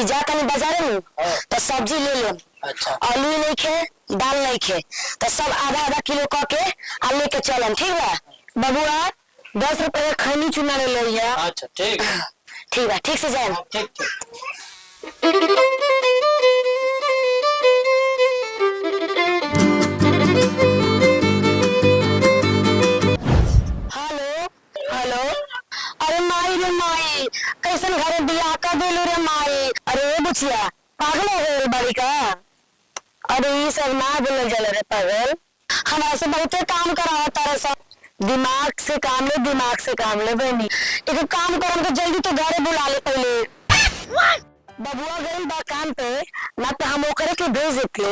कि जा कहीं बाजार में तो सब्जी ले ले। अच्छा आलू नहीं खे, दाल नहीं खे, तो सब आधा आधा किलो क के आ लेके चलन। ठीक बा बबुआ, 10 रुपए का खैनी चुना ले लिया। अच्छा ठीक है, ठीक बा, ठीक से जाए। ठीक ठीक। हेलो हेलो, अरे माई रे माई, कैसन घरे बियाह कर देलू रे माई। अरे बुचिया पागल हो गई बड़ी का। अरे ये सब ना बोलल जाला रे पागल, हमारे से बहुते काम करावा तारे सब। दिमाग से काम ले, दिमाग से काम ले बहनी। एक काम करम तो जल्दी तो घरे बुला ले पहले। बबुआ गई बा काम पे, ना तो हम ओकरे के भेज देते।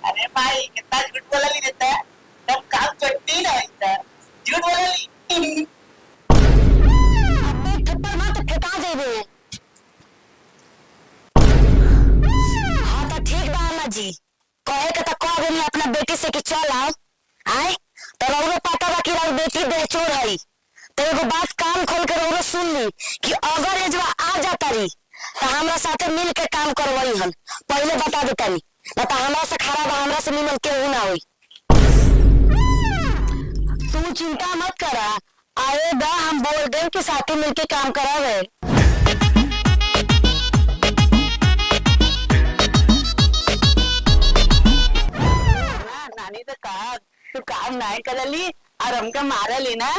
अरे भाई कितना झूठ बोला ली रहता है, जब काम करती ना रहता झूठ बोला ली। अबे थप्पड़ मार तो फेंका देबे। हाँ तो ठीक बा अम्मा जी, कहे के तो कह देनी अपना बेटी से कि चल आओ। आए तो रौरो पता बा कि रौर बेटी बेचोर है। तो एगो बात कान खोल के रौरो सुन ली कि अगर एजवा आ जाता रही तो हमरा साथे मिल के काम करवाई हन। पहले बता देता नहीं, ना तो हमरा से खराब हमरा से निमन केहू ना होई। तू चिंता मत करा, आएगा हम बोल दें कि साथी मिलके काम करावे। नानी तो कहा तू काम नहीं कर ली और हमका मारा ली ना।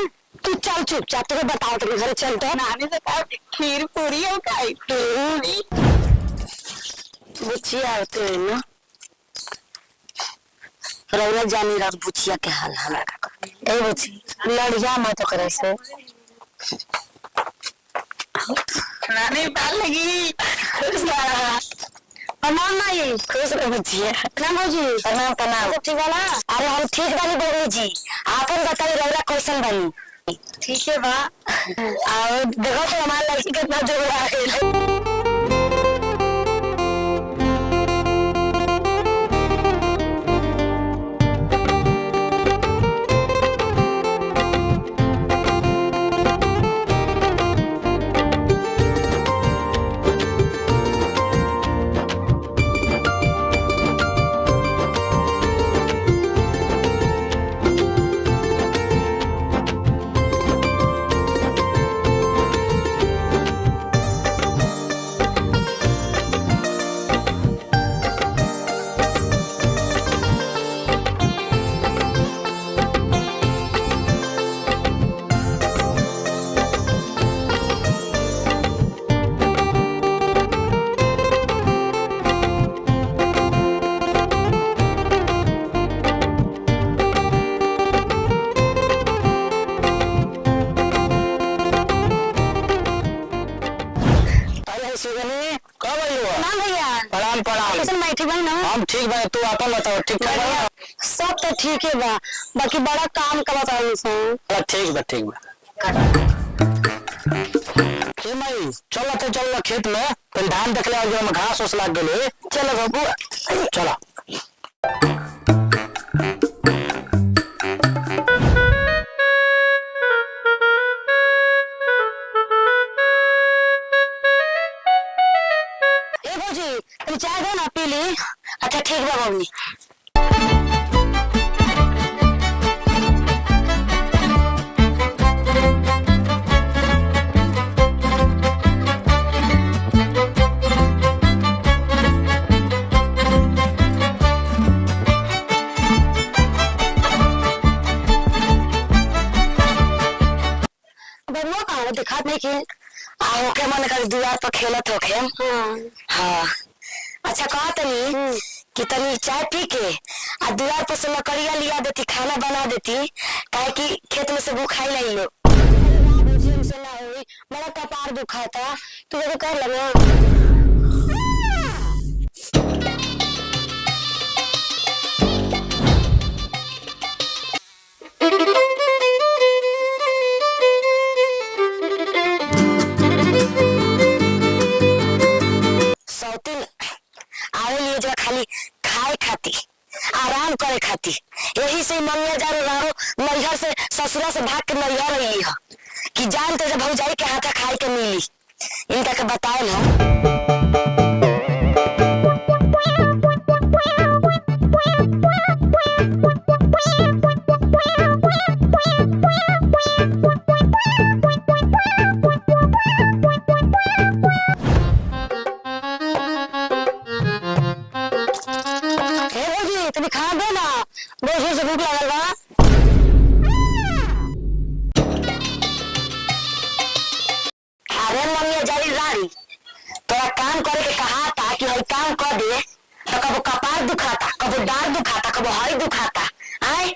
तू चल चुपचाप, तुझे बताओ तेरे घर चल तो। नानी तो कहा खीर पूरी हो खाई पूरी। बुचिया होते हैं ना, रौरा जानी रहा बुचिया के हाल हमरा का। ए बुची लड़िया मत करे से। नानी पाल लगी। प्रणाम माई। खुश रहो बुचिया। प्रणाम भौजी। प्रणाम प्रणाम। ठीक है ना? अरे हम ठीक बानी बहू जी, आपन बताइए रौरा कैसन बानी? ठीक है बा। और देखो तो हमारा लड़की कितना जोड़ा है। हम ठीक बा, तू अपन बताओ ठीक बा? सब तो ठीक है बा, बाकी बड़ा काम का बताओ सर। ठीक बा ठीक बा। ए माई चलो तो चल खेत में, फिर धान देख ले और जो घास उस लाग गेले। चलो बाबू चलो। ए भौजी तुम चाय दो ना, पी ली। अच्छा ठीक बा बबनी। बबुआ कहाँ दिखात नहीं कि आओ के मन कर दीवार पर खेलत हो के। हाँ अच्छा कहा तनी कि तनी चाय पी के आ दीवार पर से लकड़िया लिया देती, खाना बना देती, काहे कि खेत में से भूखाई नहीं लो। हमसे ना हुई, मेरा कपार दुखाता, तू देखो कर लगा। सौतीन आवे लिए जो खाली खाए खाती, आराम करे खाती, यही से मंगल जा रहो नैहर से ससुरा से भाग के नैहर रही है कि जान तो जब भौजाई के हाथा खाए के मिली। इनका के बताओ ना। काम कर दे तो कबो कपार दुखाता, कबो डार दुखाता, कबो हई दुखाता। आए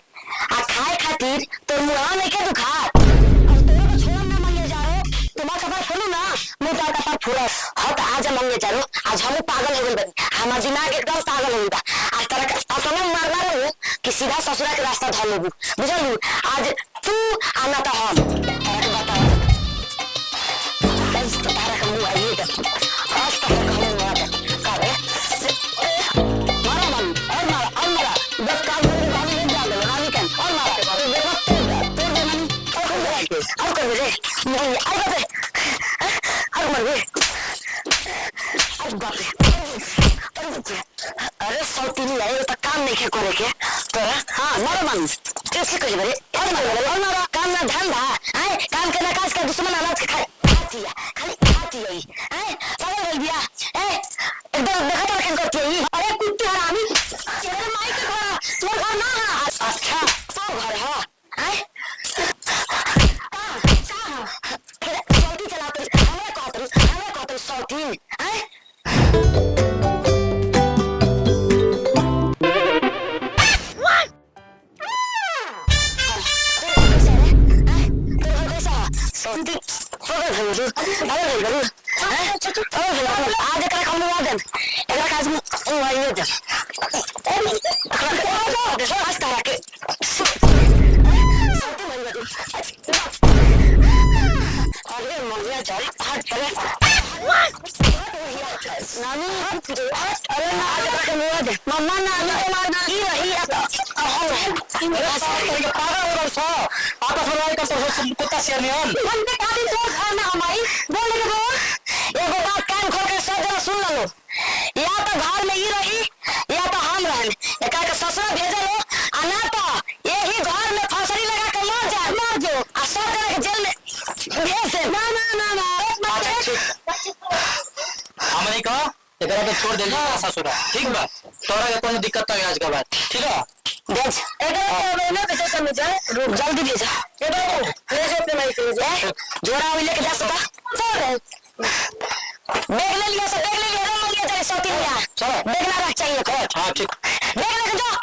आ खाए खातिर तो मुंह नहीं के दुखात। और तोरा को छोड़ ना मंगे जा रो, तुम्हारा कपार खोलू ना मुंह तार कपार फूला। हट आज मंगे जा रो, आज हम पागल हो गइल बानी, हमार दिमाग एकदम पागल हो गइल बा। आज तरह अपने मारना रहू कि सीधा ससुरा के रास्ता धर लेबू, बुझलू। आज तू आना तो हम तारा बताओ आज तो तारा का मुंह आइए आज तो हम मुंह आते करे मारा मन और मारा 10 काल में गाली ले डाल दे गाली कैन और मारा तो देखो तो मन और कर रे नहीं आई बात है और मर गए आज बाप रे अरे सौती नहीं आए तो काम नहीं है करे के तोरा। हाँ मारा मन कैसे कहे बरे और मारा काम ना धंधा है काम के ना काज का दुश्मन अनाज खाए खाली खाती है हैं पागल हो गया ए एकदम देखा तो क्या करती है। अरे कुत्ते हरामी तेरे माई के घर तोर घर ना है। अच्छा तो घर है हैं सौती चलाते हमें कहते सौती हैं आज एकरा हम लगा देम एकरा काज में वाइए दे आज तारा के अरे मौलिया चल हट चले नानी अरे ना आज एकरा के लगा दे मम्मा नानी को मार की रही हम पागल हो सो आपस में कर तो कुत्ता सियानियन मन पे काली तो खाना हमारी बोल के बोल एगो बात कान खोल के सब जरा सुन लो। या तो घर में ही रही या तो हम रहन एका के ससुर भेजे लो आ ना तो यही घर में फांसी लगा के मर जो आ सब जरा के जेल में भेज दे। ना हमने कहा एकरा के छोड़ देली ससुरा ठीक बा तोरा के कोनो दिक्कत नहीं आज के बाद ठीक है भेज एकरा ना भेज के मुझे रुक जल्दी भेज ए बाबू ले जो अपने माई के ले जोड़ा भी लेके जा सकता चल बैग ले लिया सब बैग ले लिया रोक लिया तेरे सौती लिया चलो बैग ना रख चाहिए हां ठीक बैग लेके जाओ